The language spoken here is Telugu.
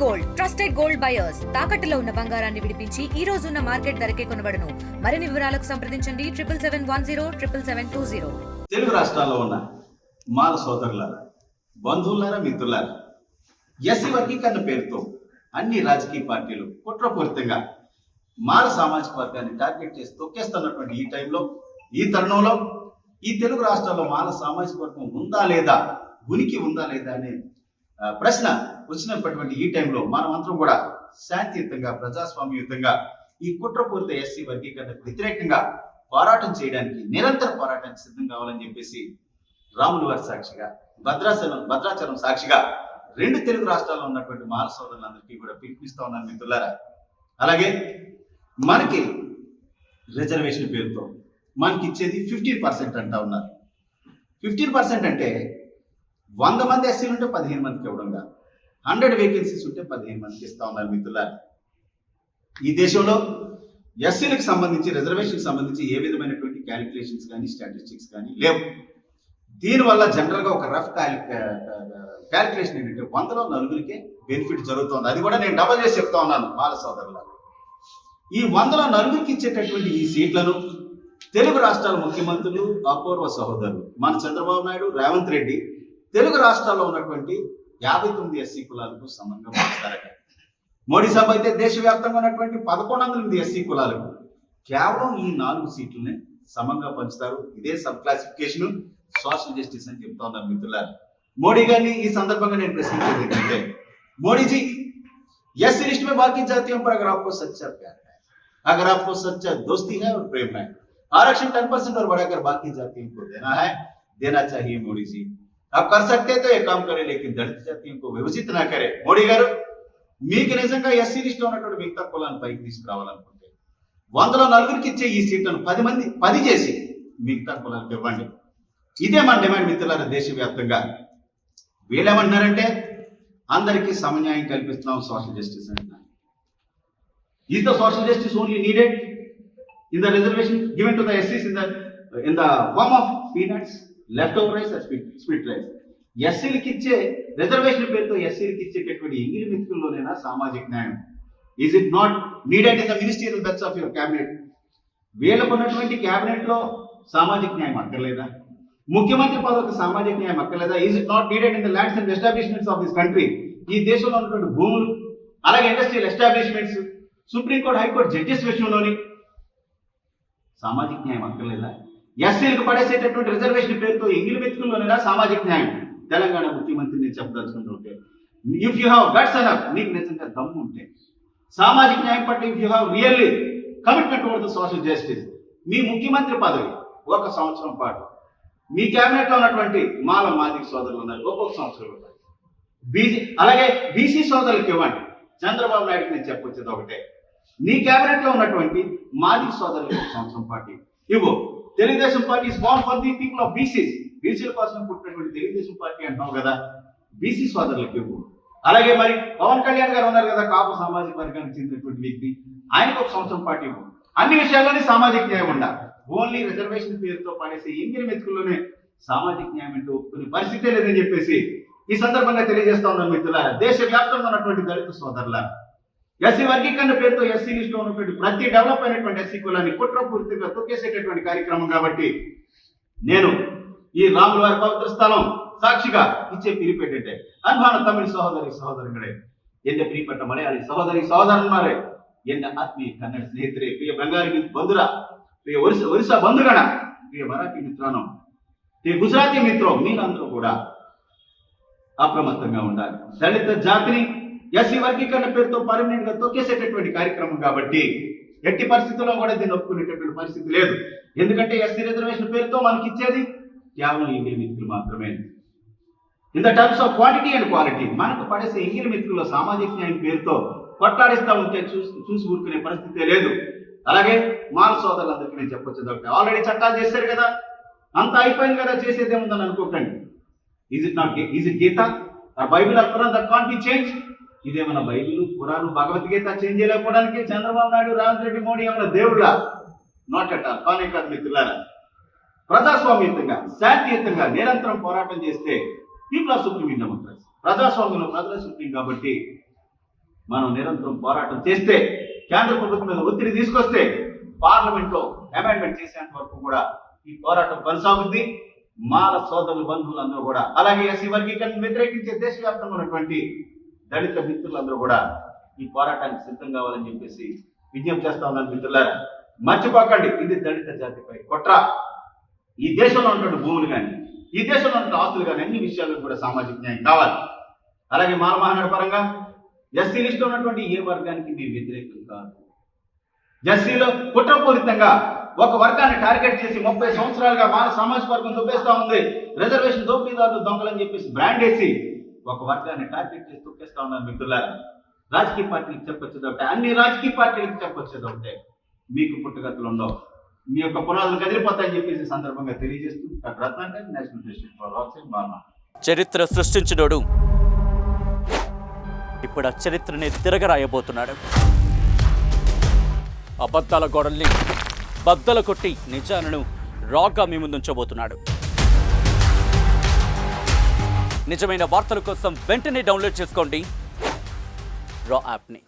గోల్డ్ ట్రస్టెడ్ గోల్డ్ బయర్స్ తాకట్టులో ఉన్న బంగారాన్ని విడిపించి ఈ రోజు ఉన్న మార్కెట్ ధరకే కొనబడును. మరిన్ని వివరాలకు సంప్రదించండి 7771077720. తెలుగు రాష్ట్రాల్లో ఉన్న మాల సోదరులారా, బంధువులారా, మిత్రులారా, ఎస్సీ వర్గీకరణ పేరుతో అన్ని రాజకీయ పార్టీలు కుట్రపూరితంగా మాల సామాజిక వర్గాన్ని టార్గెట్ చేసి తొక్కేస్తున్నటువంటి ఈ టైంలో, ఈ తరుణంలో ఈ తెలుగు రాష్ట్రాల్లో మాల సామాజిక వర్గం ఉందా లేదా, ఉనికి ఉందా లేదా అనే ప్రశ్న వచ్చినటువంటి ఈ టైంలో మనమందరం కూడా శాంతియుతంగా, ప్రజాస్వామ్యయుతంగా ఈ కుట్రపూరిత ఎస్సీ వర్గీకరణకు వ్యతిరేకంగా పోరాటం చేయడానికి, నిరంతర పోరాటానికి సిద్ధం కావాలని చెప్పేసి రాముల వారి సాక్షిగా, భద్రాచలం సాక్షిగా రెండు తెలుగు రాష్ట్రాల్లో ఉన్నటువంటి మాల సోదరులందరికీ కూడా పిలిపిస్తా ఉన్నాను మిత్రులారా. అలాగే మనకి రిజర్వేషన్ పేరుతో మనకి ఇచ్చేది 15% అంటా ఉన్నారు. 15% అంటే 100 మంది ఎస్సీలు ఉంటే 15 మందికి ఇవ్వడంగా, 100 వేకెన్సీస్ ఉంటే 15 మందికి ఇస్తా ఉన్నారు మిత్రులారా. ఈ దేశంలో ఎస్సీలకు సంబంధించి, రిజర్వేషన్కి సంబంధించి ఏ విధమైనటువంటి క్యాలిక్యులేషన్స్ కానీ, స్టాటిస్టిక్స్ కానీ లేవు. దీనివల్ల జనరల్గా ఒక రఫ్ క్యాలిక్యులేషన్ ఏంటంటే 100లో 4కే బెనిఫిట్ జరుగుతుంది. అది కూడా నేను డబల్ చేసి చెప్తా ఉన్నాను మాల సోదరులకు. ఈ 100లో 4కి ఇచ్చేటటువంటి ఈ సీట్లను తెలుగు రాష్ట్రాల ముఖ్యమంత్రులు, అపూర్వ సహోదరులు మన చంద్రబాబు నాయుడు, రేవంత్ రెడ్డి తెలుగు రాష్ట్రాల్లో ఉన్నటువంటి 59 ఎస్సీ కులాలకు సమంగా పంచుతారట. మోడీ సభ అయితే దేశవ్యాప్తంగా ఉన్నటువంటి 1108 ఎస్సీ కులాలకు కేవలం ఈ 4 సీట్లనే సమంగా పంచుతారు. ఇదే సబ్ క్లాసిఫికేషన్, సోషల్ జస్టిస్ అని చెప్తా ఉన్నారు మిత్రులారా. మోడీ గారిని ఈ సందర్భంగా నేను ప్రశ్నించేది ఏంటంటే, మోడీజీ ఎస్సీ लिस्ट में बाकी जातियों पर अगर आपको सच्चा प्यार है, अगर आपको सच्चा दोस्ती है और प्रेम है, आरक्षण 10% और बढ़ाकर बाकी जातियों को देना चाहिए मोदी जी. आप कर सकते तो ये काम करें, लेकिन दलित जातियों को विभजित ना करें. మోడీ గారు, మీకు నిజంగా ఎస్సీ లిస్ట్లో ఉన్నటువంటి మిగతా కులాలను పైకి తీసుకురావాలనుకుంటే 100లో 4కి ఇచ్చే ఈ సీట్లను 10 చేసి మిగతా కులాలకు ఇవ్వండి. ఇదే మన డిమాండ్ మిత్రులారా. దేశవ్యాప్తంగా వీళ్ళేమంటున్నారంటే అందరికీ సమన్యాయం కల్పిస్తున్నాం, సోషల్ జస్టిస్ అంటున్నారు. Is the social justice only needed in the reservation given to the ఎస్సీస్ in the form of peanuts, left over rice, split rice. ఎస్సీలకి ఇచ్చే రిజర్వేషన్ పేరుతో ఎస్సీలకి ఇచ్చేటటువంటి ఎంగిలి మెతుకుల్లోనైనా సామాజిక న్యాయం is it not needed in the ministerial beds of your cabinet? వీళ్ళకు ఉన్నటువంటి క్యాబినెట్ లో సామాజిక న్యాయం అక్కర్లేదా? ముఖ్యమంత్రి పదవికి సామాజిక న్యాయం అక్కర్లేదా? Is it not needed in the lands and establishments of this country? ఈ దేశంలో ఉన్నటువంటి భూములు, అలాగే industrial establishments, supreme court, high court judges విషయంలోని సామాజిక న్యాయం అక్కర్లేదా? ఎస్సీలకు పడేసేటటువంటి రిజర్వేషన్ పేరుతో ఎంగిలి మెతుకుల్లోనేనా సామాజిక న్యాయం? తెలంగాణ ముఖ్యమంత్రి నేను చెప్పదలుచుకుంటుంటే, if you have guts enough, నీకు నిజంగా దమ్ము ఉంటే సామాజిక న్యాయం పట్ల, if you have really commitment toward the social justice, మీ ముఖ్యమంత్రి పదవి 1 సంవత్సరం పాటు మీ క్యాబినెట్ లో ఉన్నటువంటి మాల మాదిక సోదరులు ఉన్నారు, ఒక్కొక్క సంవత్సరం ఇవ్వండి. అలాగే బీసీ సోదరులకు ఇవ్వండి. చంద్రబాబు నాయుడుకి నేను చెప్పొచ్చేది ఒకటే, నీ క్యాబినెట్ లో ఉన్నటువంటి మాదిక సోదరులకు 1 సంవత్సరం పాటు ఇవ్వు. Telugu Desam party is Born for the people of BCs. బీసీల కోసం పుట్టినటువంటి తెలుగుదేశం పార్టీ అంటున్నావు కదా, బీసీ సోదరులకు ఇవ్వు. అలాగే మరి పవన్ కళ్యాణ్ గారు ఉన్నారు కదా, కాపు సామాజిక వర్గానికి చెందినటువంటి వ్యక్తి, ఆయనకు 1 సంవత్సరం పాటు ఇవ్వు. అన్ని విషయాల్లోనే సామాజిక న్యాయం ఉండాలి. ఓన్లీ రిజర్వేషన్ పేరుతో పడేసి ఎంగిలి మెతుకుల్లోనే సామాజిక న్యాయం అంటే ఒప్పుకునే పరిస్థితే లేదని చెప్పేసి ఈ సందర్భంగా తెలియజేస్తా ఉన్నాను మిత్రులారా. దేశవ్యాప్తంగా ఉన్నటువంటి దళిత సోదరుల ఎస్సీ వర్గీకరణ పేరుతో ఎస్సీ లిస్టులో ఉన్నటువంటి ప్రతి డెవలప్ అయినటువంటి ఎస్సీ కులాన్ని కుట్రపూరితంగా తొక్కేసేటటువంటి కార్యక్రమం కాబట్టి నేను ఈ రాముల వారి పవిత్ర స్థలం సాక్షిగా ఇచ్చే పిలుపు ఏంటంటే, అన్பான தமிழ் சகோதரர்களே, എന്റെ പ്രിയപ്പെട്ട മലയാളി സഹോദരന്മാരെ, എന്റെ ആത്മീയ കന്നഡ സ്ನೇಹಿತರೆ, ಪ್ರಿಯ ಬೆಂಗಾಲಿ ಬಂಧುರ, ప్రియ ఒరిస్సా బంధుగణ, ప్రియ మరాఠీ మిత్రానం, ప్రియ గుజరాతీ మిత్రం, మీరందరూ కూడా అప్రమత్తంగా ఉండాలి. దళిత జాతిని ఎస్సీ వర్గీకరణ పేరుతో పర్మనెంట్ గా తొక్కేసేటటువంటి కార్యక్రమం కాబట్టి ఎట్టి పరిస్థితుల్లో కూడా దీన్ని ఒప్పుకునేటటువంటి పరిస్థితి లేదు. ఎందుకంటే ఎస్సీ రిజర్వేషన్ పేరుతో మనకి ఇచ్చేది కేవలం ఎంగిలి మెతుకులు మాత్రమే. In the terms of quantity and quality మనకు పడేసే ఎంగిలి మెతుకుల్లో సామాజిక న్యాయం పేరుతో కొట్లాడిస్తా ఉంటే చూసి ఊరుకునే పరిస్థితే లేదు. అలాగే మాల సోదరులందరికీ నేను చెప్పొచ్చేది ఒకటి, ఆల్రెడీ చట్టాలు చేశారు కదా, అంత అయిపోయింది కదా, చేసేదేముందని అనుకోకండి. Is it Gita or Bible or Quran that can't be change? ఇదేమన్నా బైబిల్, ఖురాన్, భగవద్గీత చేంజ్ చేయలేకపోవడానికి చంద్రబాబు నాయుడు, రేవంత్ రెడ్డి, మోడీ ఏమన్నా దేవుళ్ళ? Not at all. కానే కాదు మిత్రులారా. ప్రజాస్వామ్యంగా, శాంతియుతంగా నిరంతరం పోరాటం చేస్తే people are supreme in democracy. ప్రజాస్వామ్యంలో ప్రజల సుప్రీం కాబట్టి మనం నిరంతరం పోరాటం చేస్తే, కేంద్ర ప్రభుత్వం మీద ఒత్తిడి తీసుకొస్తే, పార్లమెంట్ లో అమెండ్మెంట్ చేసేంత వరకు కూడా ఈ పోరాటం కొనసాగుద్ది. మాల సోదరులు బంధువులందరూ కూడా, అలాగే ఎస్సీ వర్గీకరణ వ్యతిరేకించే దేశవ్యాప్తంగా ఉన్నటువంటి దళిత మిత్రులందరూ కూడా ఈ పోరాటానికి సిద్ధం కావాలని చెప్పేసి విజ్ఞప్తి చేస్తా ఉన్నాను. మిత్రులారా, మర్చిపోకండి, ఇది దళిత జాతిపై కుట్ర. ఈ దేశంలో ఉన్నటువంటి భూములు కానీ, ఈ దేశంలో ఉన్న ఆస్తులు కానీ, అన్ని విషయాల్లో కూడా సామాజిక న్యాయం కావాలి. అలాగే మాల మహానాడు పరంగా ఎస్సీ లిస్టులో ఉన్నటువంటి ఏ వర్గానికి మీరు వ్యతిరేకం కాదు. ఎస్సీలో కుట్రపూరితంగా ఒక వర్గాన్ని టార్గెట్ చేసి 30 సంవత్సరాలుగా మాల సామాజిక వర్గం దొబ్బేస్తా ఉంది. రిజర్వేషన్ దోపిడీదారులు దొంగలని చెప్పేసి బ్రాండ్ వేసి ఒక వర్గాన్ని టార్గెట్ చేసి తొక్కేస్తా ఉన్నారు. మిత్రులారా, రాజకీయ పార్టీలకు చెప్పొచ్చేది ఒకటే, అన్ని రాజకీయ పార్టీలకు చెప్పొచ్చేది ఒకటే, మీకు పుట్టుగతులు ఉండవు, మీ యొక్క పునాదులు కదిలిపోతాయని చెప్పేసి సందర్భంగా తెలియజేస్తూ Ratnakar, national festival for rocks బామా. చరిత్ర సృష్టించినోడు ఇప్పుడు ఆ చరిత్రని తిరగరాయబోతున్నాడు. అబద్ధాల గోడల్ని బద్దలు కొట్టి నిజాలను రాగా మీ ముందుంచబోతున్నాడు. నిజమైన వార్తల కోసం వెంటనే డౌన్లోడ్ చేసుకోండి రా యాప్ని.